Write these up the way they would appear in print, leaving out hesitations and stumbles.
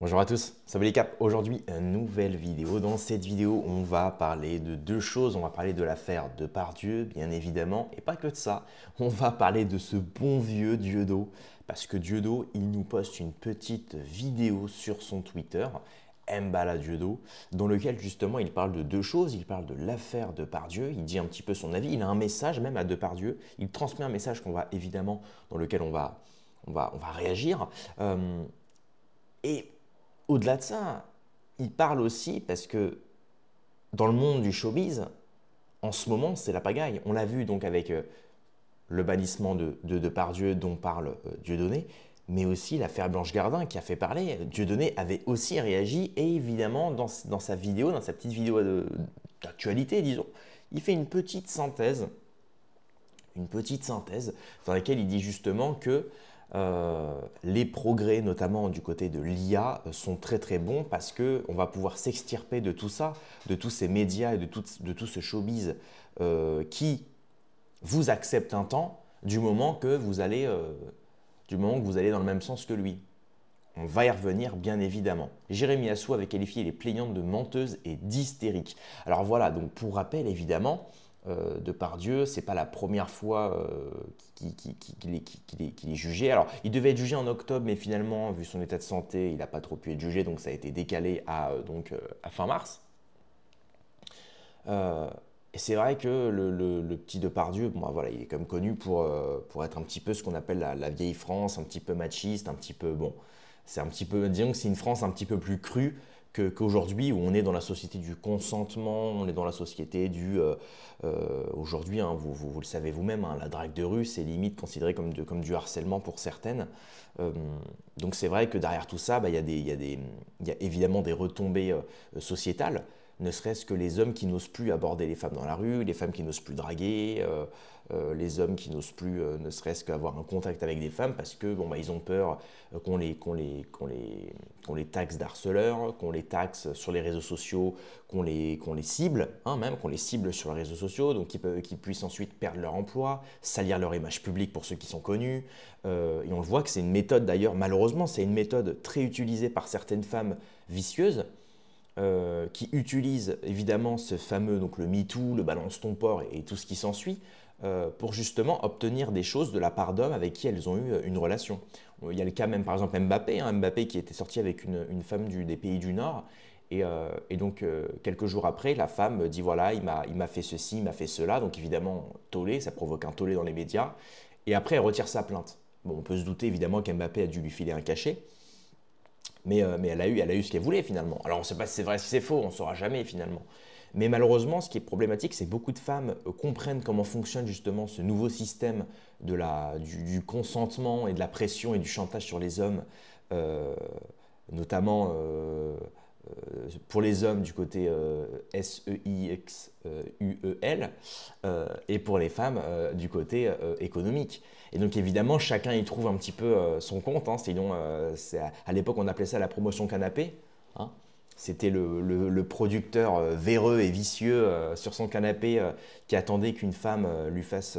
Bonjour à tous, ça va les caps. Aujourd'hui, une nouvelle vidéo. Dans cette vidéo, on va parler de deux choses. On va parler de l'affaire Depardieu, bien évidemment, et pas que de ça. On va parler de ce bon vieux Dieudo, parce que Dieudo, il nous poste une petite vidéo sur son Twitter, Mbala Dieudo, dans lequel justement il parle de deux choses. Il parle de l'affaire Depardieu, il dit un petit peu son avis, il a un message même à Depardieu. Il transmet un message qu'on va évidemment, dans lequel on va réagir. Et au-delà de ça, il parle aussi parce que dans le monde du showbiz, en ce moment, c'est la pagaille. On l'a vu donc avec le bannissement de Depardieu dont parle Dieudonné, mais aussi l'affaire Blanche Gardin qui a fait parler. Dieudonné avait aussi réagi et évidemment dans sa vidéo, dans sa petite vidéo d'actualité, disons, il fait une petite synthèse dans laquelle il dit justement que les progrès, notamment du côté de l'IA, sont très très bons parce qu'on va pouvoir s'extirper de tout ça, de tous ces médias et de tout ce showbiz qui vous accepte un temps du moment que vous allez dans le même sens que lui. On va y revenir bien évidemment. Jérémy Assou avait qualifié les plaignantes de menteuses et d'hystériques. Alors voilà, donc pour rappel évidemment, Depardieu, c'est pas la première fois qu'il est jugé. Alors, il devait être jugé en octobre, mais finalement, vu son état de santé, il n'a pas trop pu être jugé, donc ça a été décalé à fin mars. Euh, et c'est vrai que le petit Depardieu, bon, bah, voilà, il est comme connu pour être un petit peu ce qu'on appelle la vieille France, un petit peu machiste, un petit peu, bon, c'est un petit peu, disons que c'est une France un petit peu plus crue qu'aujourd'hui, où on est dans la société du consentement, on est dans la société aujourd'hui, hein, vous le savez vous-même, hein, la drague de rue, c'est limite considéré comme du harcèlement pour certaines. Euh, donc c'est vrai que derrière tout ça, bah, il y a évidemment des retombées sociétales, ne serait-ce que les hommes qui n'osent plus aborder les femmes dans la rue, les femmes qui n'osent plus draguer, les hommes qui n'osent plus ne serait-ce qu'avoir un contact avec des femmes parce que bon, bah, ils ont peur qu'on les taxe d'harceleurs, qu'on les taxe sur les réseaux sociaux, qu'on les cible, hein, même qu'on les cible sur les réseaux sociaux, donc qu'ils puissent ensuite perdre leur emploi, salir leur image publique pour ceux qui sont connus. Et on le voit que c'est une méthode d'ailleurs, malheureusement, c'est une méthode très utilisée par certaines femmes vicieuses qui utilisent évidemment ce fameux donc le MeToo, le balance ton porc et tout ce qui s'ensuit pour justement obtenir des choses de la part d'hommes avec qui elles ont eu une relation. Il y a le cas même par exemple Mbappé, hein, Mbappé qui était sorti avec une femme des pays du Nord et donc quelques jours après la femme dit voilà il m'a fait ceci, il m'a fait cela, donc évidemment tollé, ça provoque un tollé dans les médias et après elle retire sa plainte. Bon, on peut se douter évidemment qu'Mbappé a dû lui filer un cachet. Mais elle a eu ce qu'elle voulait finalement. Alors on ne sait pas si c'est vrai, si c'est faux, on ne saura jamais finalement. Mais malheureusement, ce qui est problématique, c'est que beaucoup de femmes comprennent comment fonctionne justement ce nouveau système du consentement et de la pression et du chantage sur les hommes, euh, notamment pour les hommes du côté SEIXUEL et pour les femmes du côté économique. Et donc évidemment, chacun y trouve un petit peu son compte. Hein. Sinon, à l'époque, on appelait ça la promotion canapé. Hein. C'était le producteur véreux et vicieux sur son canapé qui attendait qu'une femme lui fasse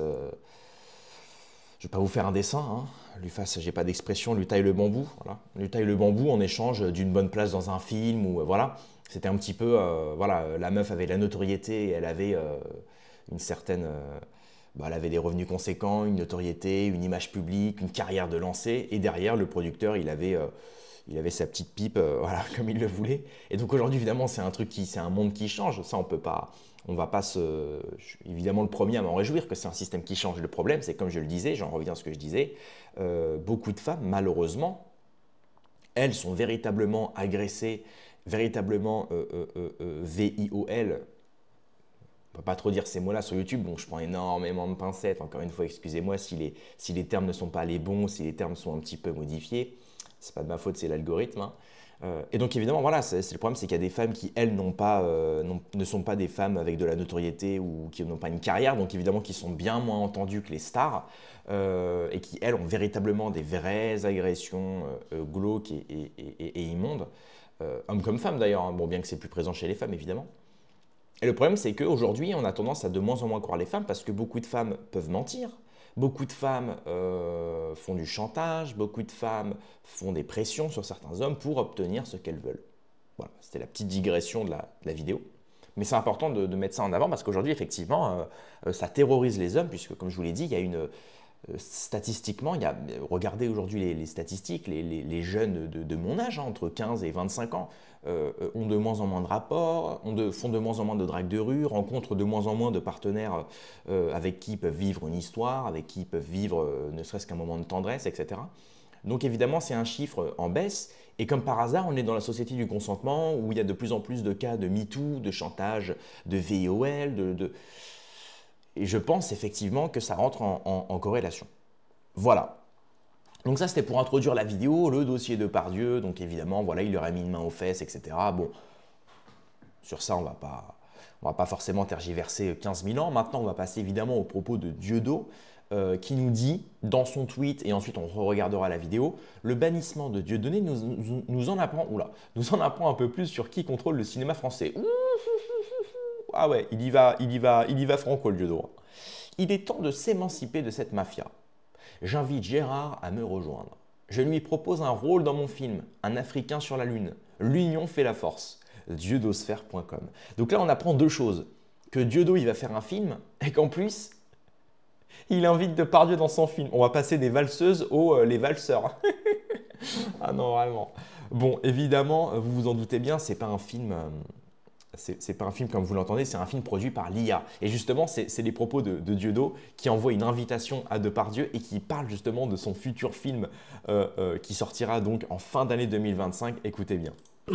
je vais pas vous faire un dessin, hein, lui fasse, j'ai pas d'expression, lui taille le bambou, voilà. Lui taille le bambou en échange d'une bonne place dans un film ou voilà. C'était un petit peu, voilà, la meuf avait la notoriété, et elle avait une certaine, bah, elle avait des revenus conséquents, une notoriété, une image publique, une carrière de lancer, et derrière le producteur, il avait sa petite pipe, voilà, comme il le voulait. Et donc aujourd'hui, évidemment, c'est un monde qui change. Ça, on va pas je suis évidemment le premier à m'en réjouir que c'est un système qui change. Le problème, c'est comme je le disais, j'en reviens à ce que je disais, beaucoup de femmes, malheureusement, elles sont véritablement agressées, véritablement VIOL. On peut pas trop dire ces mots-là sur YouTube, donc je prends énormément de pincettes. Encore une fois, excusez-moi si les termes ne sont pas les bons, si les termes sont un petit peu modifiés. C'est pas de ma faute, c'est l'algorithme. Hein. Et donc évidemment, voilà, c'est le problème, c'est qu'il y a des femmes qui, elles, ne sont pas des femmes avec de la notoriété ou qui n'ont pas une carrière, donc évidemment qui sont bien moins entendues que les stars, et qui, elles, ont véritablement des vraies agressions glauques et immondes, hommes comme femmes d'ailleurs, hein. Bon, bien que c'est plus présent chez les femmes, évidemment. Et le problème, c'est qu'aujourd'hui, on a tendance à de moins en moins croire les femmes parce que beaucoup de femmes peuvent mentir, Beaucoup de femmes font du chantage, beaucoup de femmes font des pressions sur certains hommes pour obtenir ce qu'elles veulent. Voilà, c'était la petite digression de la vidéo. Mais c'est important de mettre ça en avant parce qu'aujourd'hui, effectivement, ça terrorise les hommes puisque, comme je vous l'ai dit, il y a statistiquement, regardez aujourd'hui les statistiques, les jeunes de mon âge, hein, entre 15 et 25 ans, ont de moins en moins de rapports, font de moins en moins de dragues de rue, rencontrent de moins en moins de partenaires avec qui ils peuvent vivre une histoire, avec qui ils peuvent vivre ne serait-ce qu'un moment de tendresse, etc. Donc évidemment, c'est un chiffre en baisse. Et comme par hasard, on est dans la société du consentement où il y a de plus en plus de cas de MeToo, de chantage, de VIOL, et je pense effectivement que ça rentre en corrélation. Voilà. Donc ça, c'était pour introduire la vidéo, le dossier de Pardieu. Donc évidemment, voilà, il leur a mis une main aux fesses, etc. Bon, sur ça, on va pas forcément tergiverser 15 000 ans. Maintenant, on va passer évidemment aux propos de Dieudo, qui nous dit dans son tweet, et ensuite on regardera la vidéo, le bannissement de Dieudonné nous en apprend un peu plus sur qui contrôle le cinéma français. Ah ouais, il y va franco le Dieudo. Il est temps de s'émanciper de cette mafia. J'invite Gérard à me rejoindre. Je lui propose un rôle dans mon film, Un Africain sur la Lune. L'union fait la force. Dieudosphère.com. Donc là, on apprend deux choses. Que Dieudo, il va faire un film, et qu'en plus, il invite Depardieu dans son film. On va passer des valseuses aux les valseurs. Ah non, vraiment. Bon, évidemment, vous vous en doutez bien, c'est pas un film... c'est pas un film comme vous l'entendez, c'est un film produit par l'IA. Et justement, c'est les propos de Dieudo qui envoie une invitation à Depardieu et qui parle justement de son futur film qui sortira donc en fin d'année 2025. Écoutez bien.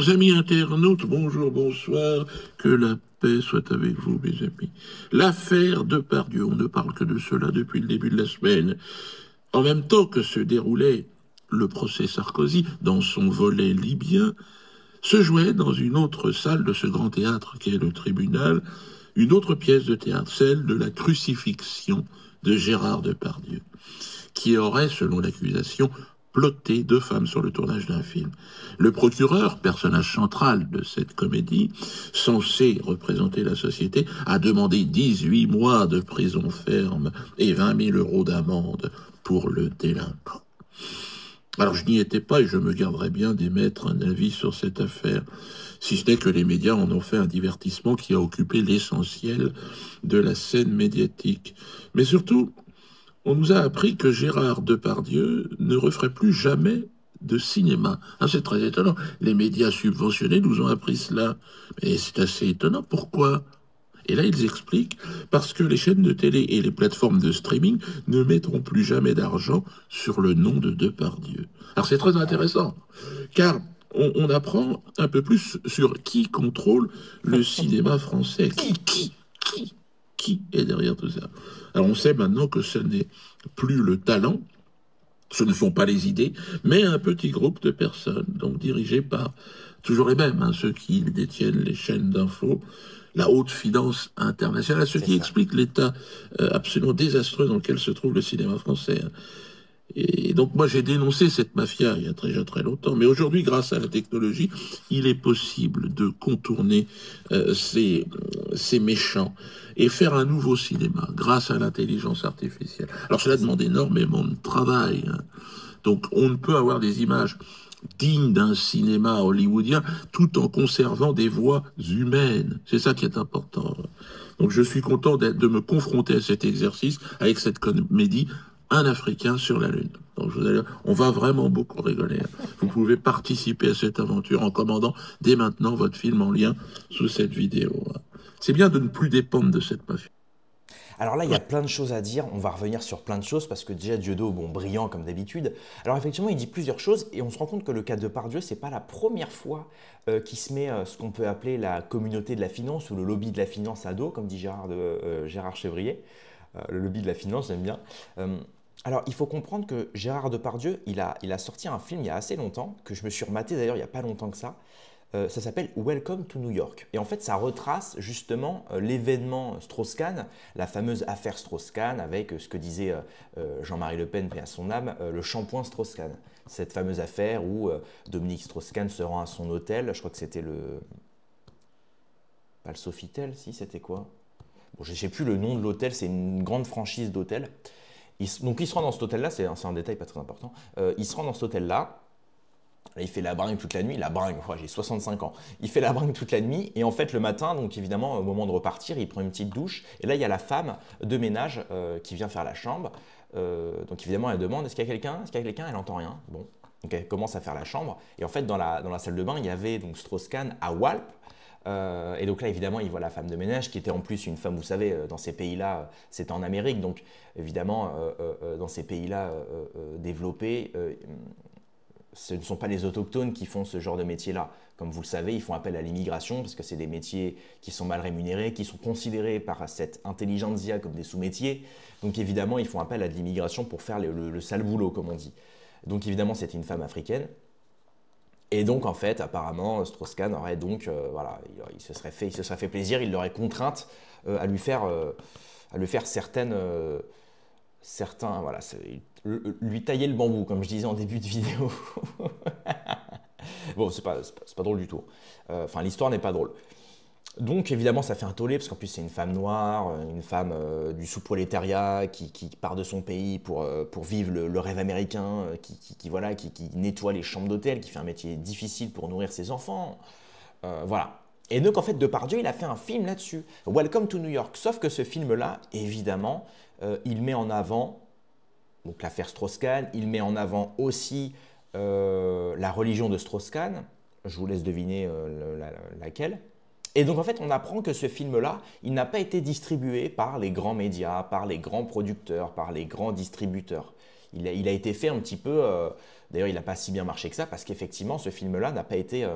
Amis internautes, bonjour, bonsoir, que la paix soit avec vous, mes amis. L'affaire Depardieu, on ne parle que de cela depuis le début de la semaine. En même temps que se déroulait le procès Sarkozy dans son volet libyen, se jouait dans une autre salle de ce grand théâtre qu'est le tribunal, une autre pièce de théâtre, celle de la crucifixion de Gérard Depardieu, qui aurait, selon l'accusation, ploté deux femmes sur le tournage d'un film. Le procureur, personnage central de cette comédie, censé représenter la société, a demandé 18 mois de prison ferme et 20 000 € d'amende pour le délinquant. Alors je n'y étais pas et je me garderais bien d'émettre un avis sur cette affaire, si ce n'est que les médias en ont fait un divertissement qui a occupé l'essentiel de la scène médiatique. Mais surtout, on nous a appris que Gérard Depardieu ne referait plus jamais de cinéma. Ah, c'est très étonnant. Les médias subventionnés nous ont appris cela. Mais c'est assez étonnant. Pourquoi ? Et là, ils expliquent, parce que les chaînes de télé et les plateformes de streaming ne mettront plus jamais d'argent sur le nom de Depardieu. Alors c'est très intéressant, car on apprend un peu plus sur qui contrôle le cinéma français. Qui est derrière tout ça? Alors on sait maintenant que ce n'est plus le talent, ce ne sont pas les idées, mais un petit groupe de personnes, donc dirigés par toujours les mêmes, hein, ceux qui détiennent les chaînes d'infos, la haute finance internationale, ce qui explique l'état absolument désastreux dans lequel se trouve le cinéma français. Et donc moi j'ai dénoncé cette mafia il y a déjà très longtemps, mais aujourd'hui grâce à la technologie, il est possible de contourner ces méchants et faire un nouveau cinéma grâce à l'intelligence artificielle. Alors cela demande énormément de travail, hein. Donc on ne peut avoir des images dignes d'un cinéma hollywoodien tout en conservant des voix humaines. C'est ça qui est important. Donc je suis content de me confronter à cet exercice avec cette comédie Un Africain sur la Lune. Donc je vous allez, on va vraiment beaucoup rigoler. Vous pouvez participer à cette aventure en commandant dès maintenant votre film en lien sous cette vidéo. C'est bien de ne plus dépendre de cette mafia. Alors là, il y a plein de choses à dire. On va revenir sur plein de choses parce que déjà Dieudo, bon, brillant comme d'habitude. Alors effectivement, il dit plusieurs choses et on se rend compte que le cas de Depardieu, c'est pas la première fois qu'il se met ce qu'on peut appeler la communauté de la finance ou le lobby de la finance à dos, comme dit Gérard Chevrier. Le lobby de la finance, j'aime bien. Alors, il faut comprendre que Gérard Depardieu, il a sorti un film il y a assez longtemps, que je me suis rematé d'ailleurs il n'y a pas longtemps que ça. Ça s'appelle Welcome to New York. Et en fait, ça retrace justement l'événement Strauss-Kahn, la fameuse affaire Strauss-Kahn, avec ce que disait Jean-Marie Le Pen, paix à son âme, le shampoing Strauss-Kahn. Cette fameuse affaire où Dominique Strauss-Kahn se rend à son hôtel, je crois que c'était pas le Sofitel, si, c'était quoi? Bon, je ne sais plus le nom de l'hôtel, c'est une grande franchise d'hôtels. Donc il se rend dans cet hôtel-là, c'est un détail pas très important. Il se rend dans cet hôtel-là. Il fait la bringue toute la nuit, la bringue, j'ai 65 ans. Il fait la bringue toute la nuit et en fait le matin, donc évidemment au moment de repartir, il prend une petite douche et là il y a la femme de ménage qui vient faire la chambre. Donc évidemment elle demande est-ce qu'il y a quelqu'un? Est-ce qu'il y a quelqu'un? Elle n'entend rien. Bon, donc elle commence à faire la chambre et en fait dans la salle de bain il y avait donc Strauss-Kahn à Walp. Et donc là, évidemment, il voit la femme de ménage, qui était en plus une femme, vous savez, dans ces pays-là, c'était en Amérique, donc évidemment, dans ces pays-là développés, ce ne sont pas les autochtones qui font ce genre de métier-là. Comme vous le savez, ils font appel à l'immigration parce que c'est des métiers qui sont mal rémunérés, qui sont considérés par cette intelligentsia comme des sous-métiers. Donc évidemment, ils font appel à de l'immigration pour faire le sale boulot, comme on dit. Donc évidemment, c'était une femme africaine. Et donc en fait, apparemment, Strauss-Kahn aurait donc, voilà, il se serait fait plaisir, il l'aurait contrainte à lui faire certains, voilà, lui tailler le bambou, comme je disais en début de vidéo. Bon, c'est pas drôle du tout. Enfin, l'histoire n'est pas drôle. Donc évidemment, ça fait un tollé, parce qu'en plus c'est une femme noire, une femme du sous-prolétariat qui part de son pays pour vivre le rêve américain, voilà, qui nettoie les chambres d'hôtel, qui fait un métier difficile pour nourrir ses enfants. Voilà. Et donc en fait, Depardieu, il a fait un film là-dessus, Welcome to New York. Sauf que ce film-là, évidemment, il met en avant donc l'affaire Strauss-Kahn, il met en avant aussi la religion de Strauss-Kahn. Je vous laisse deviner laquelle. Et donc en fait, on apprend que ce film-là, il n'a pas été distribué par les grands médias, par les grands producteurs, par les grands distributeurs. Il a été fait un petit peu... D'ailleurs, il n'a pas si bien marché que ça, parce qu'effectivement, ce film-là n'a pas été...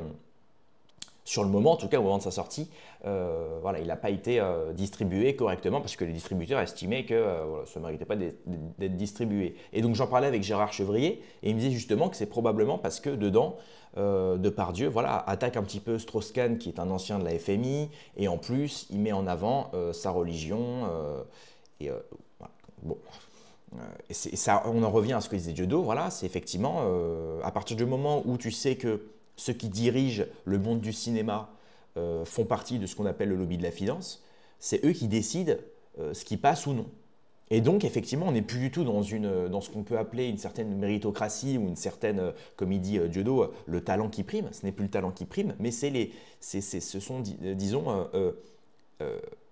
sur le moment, en tout cas au moment de sa sortie, voilà, il n'a pas été distribué correctement parce que les distributeurs estimaient que voilà, ça ne méritait pas d'être distribué. Et donc j'en parlais avec Gérard Chevrier et il me disait justement que c'est probablement parce que dedans, Depardieu voilà, attaque un petit peu Strauss-Kahn qui est un ancien de la FMI et en plus il met en avant sa religion. Voilà. Bon. Et ça, on en revient à ce que disait Dieudo, voilà, c'est effectivement à partir du moment où tu sais que ceux qui dirigent le monde du cinéma font partie de ce qu'on appelle le lobby de la finance, c'est eux qui décident ce qui passe ou non. Et donc, effectivement, on n'est plus du tout dans ce qu'on peut appeler une certaine méritocratie ou une certaine, comme il dit Dieudo, le talent qui prime. Ce n'est plus le talent qui prime, mais ce sont, disons,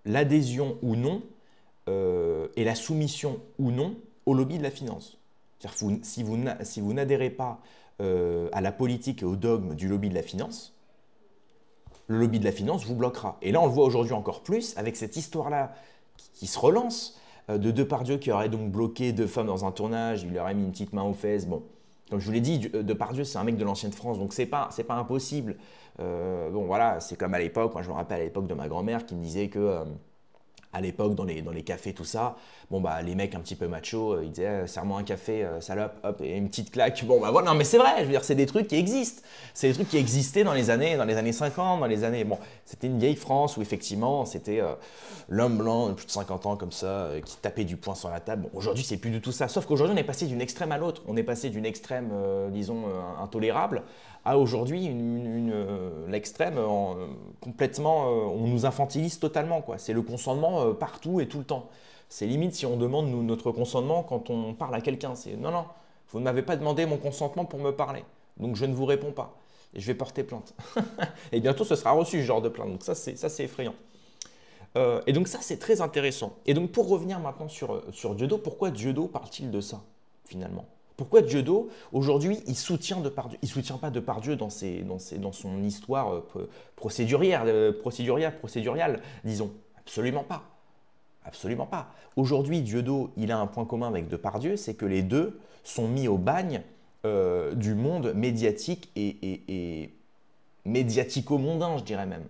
l'adhésion ou non et la soumission ou non au lobby de la finance. C'est-à-dire, si vous n'adhérez pas à la politique et au dogme du lobby de la finance, le lobby de la finance vous bloquera. Et là, on le voit aujourd'hui encore plus avec cette histoire-là qui se relance de Depardieu qui aurait donc bloqué deux femmes dans un tournage, il leur a mis une petite main aux fesses. Bon, comme je vous l'ai dit, Depardieu, c'est un mec de l'ancienne France, donc c'est pas impossible. Bon, voilà, c'est comme à l'époque, moi je me rappelle à l'époque de ma grand-mère qui me disait que à l'époque, dans les cafés, tout ça, bon, bah, les mecs un petit peu machos, ils disaient serre-moi un café, salope, hop, et une petite claque. Bon, bah voilà, non, mais c'est vrai, je veux dire, c'est des trucs qui existent. C'est des trucs qui existaient dans les années 50, dans les années. Bon, c'était une vieille France où effectivement, c'était l'homme blanc de plus de 50 ans comme ça, qui tapait du poing sur la table. Bon, aujourd'hui, c'est plus du tout ça. Sauf qu'aujourd'hui, on est passé d'une extrême à l'autre. On est passé d'une extrême, disons, intolérable à aujourd'hui l'extrême complètement, on nous infantilise totalement, quoi. C'est le consentement partout et tout le temps. C'est limite si on demande notre consentement quand on parle à quelqu'un. C'est non, non, vous ne m'avez pas demandé mon consentement pour me parler, donc je ne vous réponds pas et je vais porter plainte. Et bientôt ce sera reçu ce genre de plainte, donc ça c'est effrayant. Et donc ça c'est très intéressant. Et donc pour revenir maintenant sur Dieudo, pourquoi Dieudo parle-t-il de ça finalement? Pourquoi Dieudo, aujourd'hui, il soutient Depardieu? Il ne soutient pas Depardieu dans son histoire procéduriale, disons. Absolument pas. Absolument pas. Aujourd'hui, Dieudo, il a un point commun avec Depardieu, c'est que les deux sont mis au bagne du monde médiatique et médiatico-mondain, je dirais même.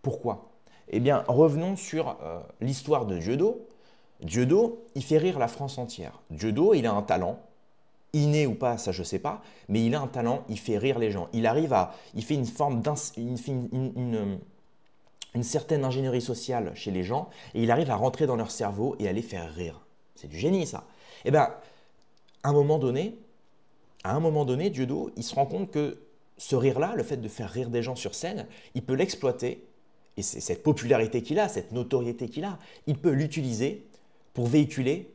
Pourquoi? Eh bien, revenons sur l'histoire de Dieudo. Dieudo, il fait rire la France entière. Dieudo, il a un talent. Inné ou pas, ça je sais pas, mais il a un talent, il fait rire les gens. Il fait une forme une certaine ingénierie sociale chez les gens et il arrive à rentrer dans leur cerveau et à les faire rire. C'est du génie ça. Et bien, à un moment donné, Dieudo, il se rend compte que ce rire-là, le fait de faire rire des gens sur scène, il peut l'exploiter et c'est cette popularité qu'il a, cette notoriété qu'il a, il peut l'utiliser pour véhiculer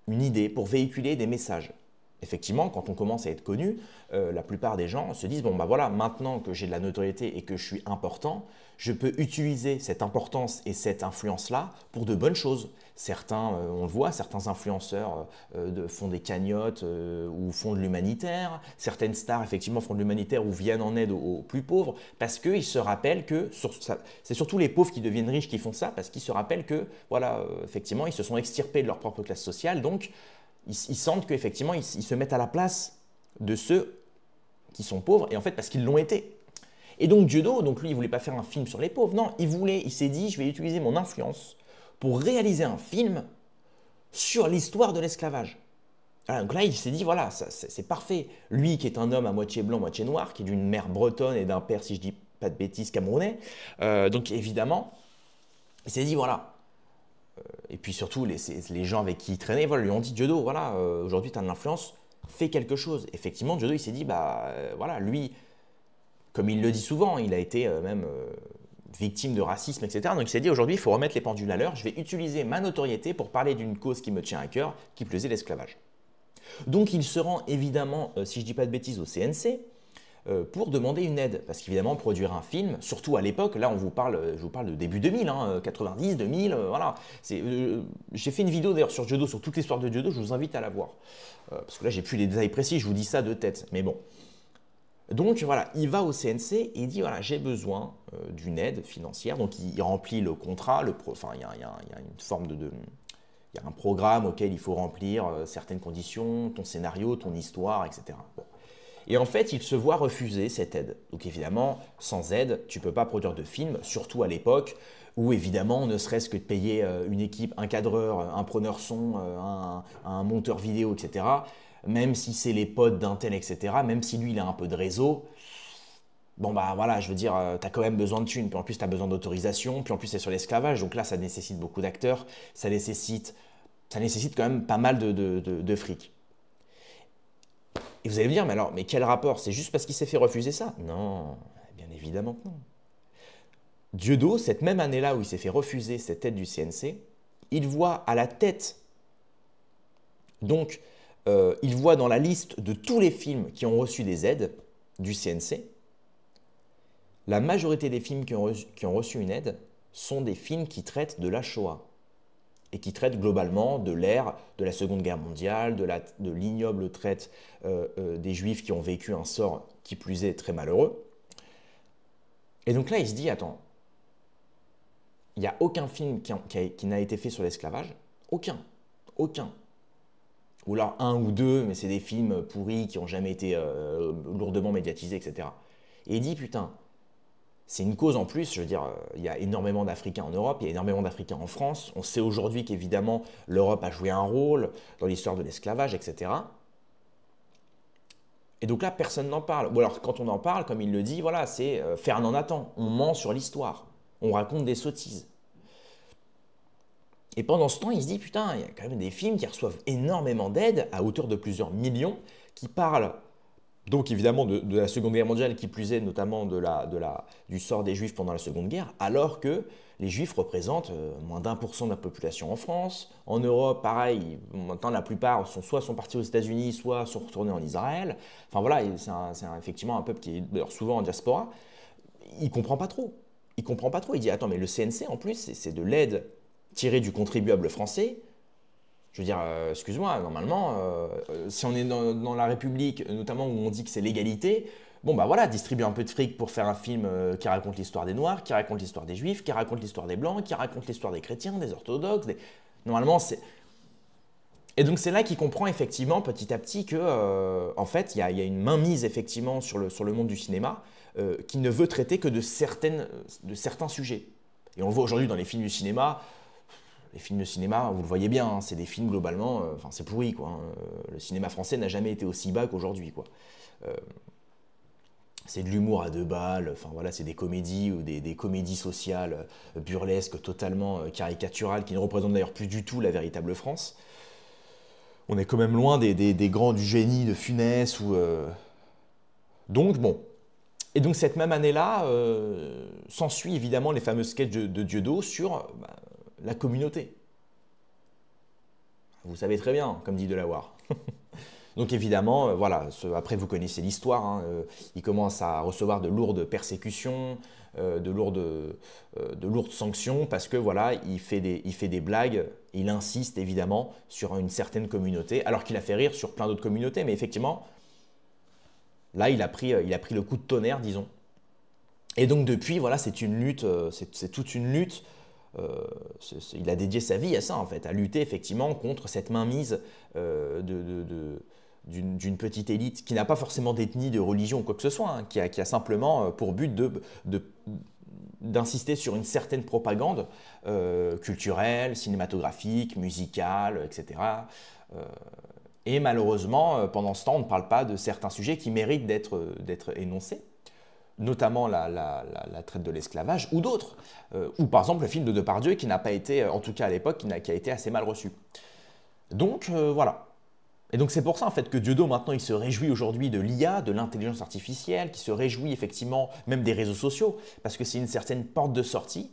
une idée, pour véhiculer des messages. Effectivement, quand on commence à être connu, la plupart des gens se disent, bon bah voilà, maintenant que j'ai de la notoriété et que je suis important, je peux utiliser cette importance et cette influence-là pour de bonnes choses. Certains, on le voit, certains influenceurs font des cagnottes ou font de l'humanitaire. Certaines stars, effectivement, font de l'humanitaire ou viennent en aide aux plus pauvres parce qu'ils se rappellent que, c'est surtout les pauvres qui deviennent riches qui font ça, parce qu'ils se rappellent que, voilà, effectivement, ils se sont extirpés de leur propre classe sociale, donc ils sentent qu'effectivement, ils se mettent à la place de ceux qui sont pauvres, et en fait, parce qu'ils l'ont été. Et donc Dieudo, donc lui, il ne voulait pas faire un film sur les pauvres, non, il s'est dit, je vais utiliser mon influence pour réaliser un film sur l'histoire de l'esclavage. Donc là, il s'est dit, voilà, c'est parfait. Lui qui est un homme à moitié blanc, moitié noir, qui est d'une mère bretonne et d'un père, si je dis pas de bêtises, camerounais, donc évidemment, il s'est dit, voilà. Et puis surtout, les gens avec qui il traînait voilà, lui ont dit, Dieudo, voilà, aujourd'hui tu as de l'influence, fais quelque chose. Effectivement, Dieudo, il s'est dit, bah voilà, lui, comme il le dit souvent, il a été même victime de racisme, etc. Donc il s'est dit, aujourd'hui, il faut remettre les pendules à l'heure, je vais utiliser ma notoriété pour parler d'une cause qui me tient à cœur, qui plus est l'esclavage. Donc il se rend évidemment, si je ne dis pas de bêtises, au CNC, pour demander une aide. Parce qu'évidemment, produire un film, surtout à l'époque, là je vous parle de début 2000, 90, 2000, voilà. J'ai fait une vidéo d'ailleurs sur Dieudo, sur toute l'histoire de Dieudo, je vous invite à la voir. Parce que là, j'ai plus les détails précis, je vous dis ça de tête, mais bon. Donc voilà, il va au CNC et il dit voilà, j'ai besoin d'une aide financière. Donc il remplit le contrat, il y a une forme il y a un programme auquel il faut remplir certaines conditions, ton scénario, ton histoire, etc. Bon. Et en fait, il se voit refuser cette aide. Donc évidemment, sans aide, tu ne peux pas produire de film, surtout à l'époque où évidemment, ne serait-ce que de payer une équipe, un cadreur, un preneur son, un monteur vidéo, etc., même si c'est les potes d'un tel, etc., même si lui, il a un peu de réseau, bon bah voilà, je veux dire, tu as quand même besoin de thunes, puis en plus tu as besoin d'autorisation, puis en plus c'est sur l'esclavage, donc là ça nécessite beaucoup d'acteurs, ça nécessite quand même pas mal de fric. Et vous allez me dire, mais quel rapport? C'est juste parce qu'il s'est fait refuser ça? Non, bien évidemment que non. Dieudo, cette même année-là où il s'est fait refuser cette aide du CNC, il voit à la tête, donc il voit dans la liste de tous les films qui ont reçu des aides du CNC, la majorité des films qui ont reçu une aide sont des films qui traitent de la Shoah et qui traitent globalement de l'ère de la Seconde Guerre mondiale, de l'ignoble traite des Juifs qui ont vécu un sort qui plus est très malheureux. Et donc là, il se dit, attends, il n'y a aucun film qui n'a été fait sur l'esclavage, aucun. Ou alors un ou deux, mais c'est des films pourris qui n'ont jamais été lourdement médiatisés, etc. Et il dit, putain, c'est une cause en plus, je veux dire, il y a énormément d'Africains en Europe, il y a énormément d'Africains en France. On sait aujourd'hui qu'évidemment, l'Europe a joué un rôle dans l'histoire de l'esclavage, etc. Et donc là, personne n'en parle. Ou alors, quand on en parle, comme il le dit, voilà, c'est faire un en attend. On ment sur l'histoire. On raconte des sottises. Et pendant ce temps, il se dit, putain, il y a quand même des films qui reçoivent énormément d'aide, à hauteur de plusieurs millions, qui parlent donc évidemment de la Seconde Guerre mondiale, qui plus est notamment du sort des Juifs pendant la Seconde Guerre, alors que les Juifs représentent moins d'1% de la population en France. En Europe, pareil, maintenant la plupart sont partis aux États-Unis, soit sont retournés en Israël. Enfin voilà, c'est effectivement un peuple qui est d'ailleurs souvent en diaspora. Il ne comprend pas trop. Il dit, attends, mais le CNC en plus, c'est de l'aide tirée du contribuable français. Je veux dire, excuse-moi, normalement, si on est dans la République, notamment où on dit que c'est l'égalité, bon bah voilà, distribue un peu de fric pour faire un film qui raconte l'histoire des Noirs, qui raconte l'histoire des Juifs, qui raconte l'histoire des Blancs, qui raconte l'histoire des chrétiens, des orthodoxes. Normalement, c'est... Et donc c'est là qu'il comprend effectivement petit à petit que, en fait, il y a une mainmise effectivement sur le monde du cinéma qui ne veut traiter que de certains sujets. Et on le voit aujourd'hui dans les films du cinéma. Les films de cinéma, vous le voyez bien, hein, c'est des films globalement, enfin c'est pourri quoi. Hein. Le cinéma français n'a jamais été aussi bas qu'aujourd'hui quoi. C'est de l'humour à deux balles, enfin voilà, c'est des comédies ou des comédies sociales burlesques, totalement caricaturales, qui ne représentent d'ailleurs plus du tout la véritable France. On est quand même loin des grands du génie de Funès ou. Donc bon. Et donc cette même année-là, s'ensuit évidemment les fameux sketchs de Dieudo sur la communauté. Vous savez très bien, comme dit Delaware. Donc évidemment, voilà, après vous connaissez l'histoire, hein, il commence à recevoir de lourdes persécutions, de lourdes sanctions, parce que voilà, il fait des blagues, il insiste évidemment sur une certaine communauté, alors qu'il a fait rire sur plein d'autres communautés, mais effectivement, là il a pris le coup de tonnerre, disons. Et donc depuis, voilà, c'est une lutte, c'est toute une lutte. Il a dédié sa vie à ça, en fait, à lutter effectivement contre cette mainmise d'une petite élite qui n'a pas forcément d'ethnie, de religion ou quoi que ce soit, hein, qui a simplement pour but d'insister sur une certaine propagande culturelle, cinématographique, musicale, etc. Et malheureusement, pendant ce temps, on ne parle pas de certains sujets qui méritent d'être énoncés, notamment la traite de l'esclavage ou d'autres, ou par exemple le film de Depardieu qui n'a pas été, en tout cas à l'époque, qui a été assez mal reçu. Donc voilà. Et donc c'est pour ça en fait que Dieudo maintenant il se réjouit aujourd'hui de l'IA, de l'intelligence artificielle, qui se réjouit effectivement même des réseaux sociaux, parce que c'est une certaine porte de sortie.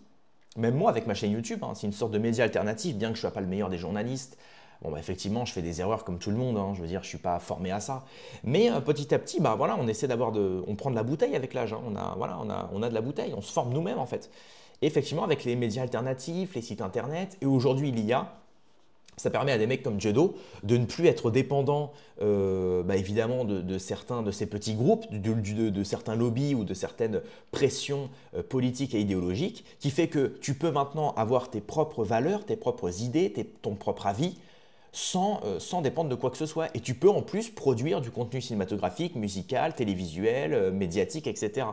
Même moi avec ma chaîne YouTube, hein, c'est une sorte de média alternatif, bien que je ne sois pas le meilleur des journalistes. Bon, bah, effectivement, je fais des erreurs comme tout le monde, hein, je veux dire, je ne suis pas formé à ça. Mais petit à petit, bah, voilà, on essaie on prend de la bouteille avec l'âge, hein, on a de la bouteille, on se forme nous-mêmes en fait. Et effectivement, avec les médias alternatifs, les sites internet, et aujourd'hui l'IA, ça permet à des mecs comme Dieudo de ne plus être dépendants évidemment de certains de ces petits groupes, de certains lobbies ou de certaines pressions politiques et idéologiques, qui fait que tu peux maintenant avoir tes propres valeurs, tes propres idées, ton propre avis, sans dépendre de quoi que ce soit. Et tu peux en plus produire du contenu cinématographique, musical, télévisuel, médiatique, etc.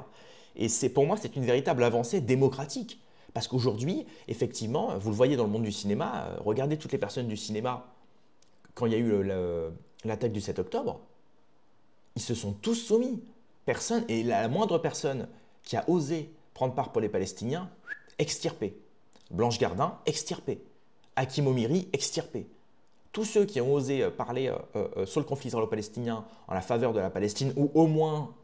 Et pour moi, c'est une véritable avancée démocratique. Parce qu'aujourd'hui, effectivement, vous le voyez dans le monde du cinéma, regardez toutes les personnes du cinéma, quand il y a eu l'attaque du 7 octobre, ils se sont tous soumis. Personne, et la moindre personne qui a osé prendre part pour les Palestiniens, extirpée. Blanche Gardin, extirpée. Hakim Omiri, extirpé. Tous ceux qui ont osé parler sur le conflit israélo-palestinien en la faveur de la Palestine, ou au moins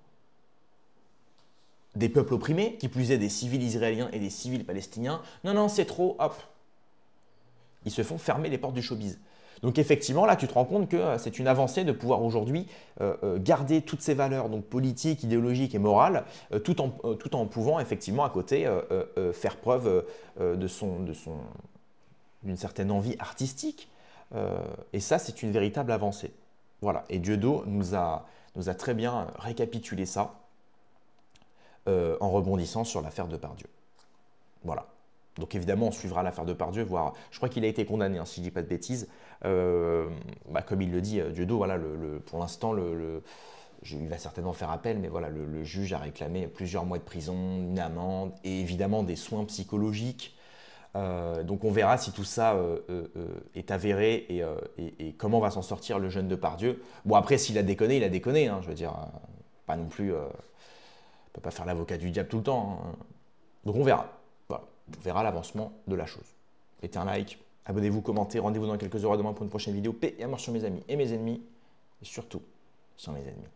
des peuples opprimés, qui plus est des civils israéliens et des civils palestiniens, non, c'est trop, hop. Ils se font fermer les portes du showbiz. Donc effectivement, là, tu te rends compte que c'est une avancée de pouvoir aujourd'hui garder toutes ces valeurs donc politiques, idéologiques et morales, tout en pouvant effectivement à côté faire preuve d'une certaine envie artistique. Et ça, c'est une véritable avancée. Voilà. Et Dieudo nous a très bien récapitulé ça en rebondissant sur l'affaire Depardieu. Voilà. Donc évidemment, on suivra l'affaire Depardieu, voire je crois qu'il a été condamné, hein, si je ne dis pas de bêtises. Comme il le dit, Dieudo, voilà, pour l'instant, il va certainement faire appel, mais voilà, le juge a réclamé plusieurs mois de prison, une amende et évidemment des soins psychologiques. Donc on verra si tout ça est avéré et comment va s'en sortir le jeune Depardieu. Bon après, s'il a déconné, il a déconné, hein, je veux dire, pas non plus, on peut pas faire l'avocat du diable tout le temps, hein. Donc on verra. Voilà. On verra l'avancement de la chose. Mettez un like, abonnez-vous, commentez, rendez-vous dans quelques heures demain pour une prochaine vidéo. Paix et amour sur mes amis et mes ennemis, et surtout sur mes ennemis.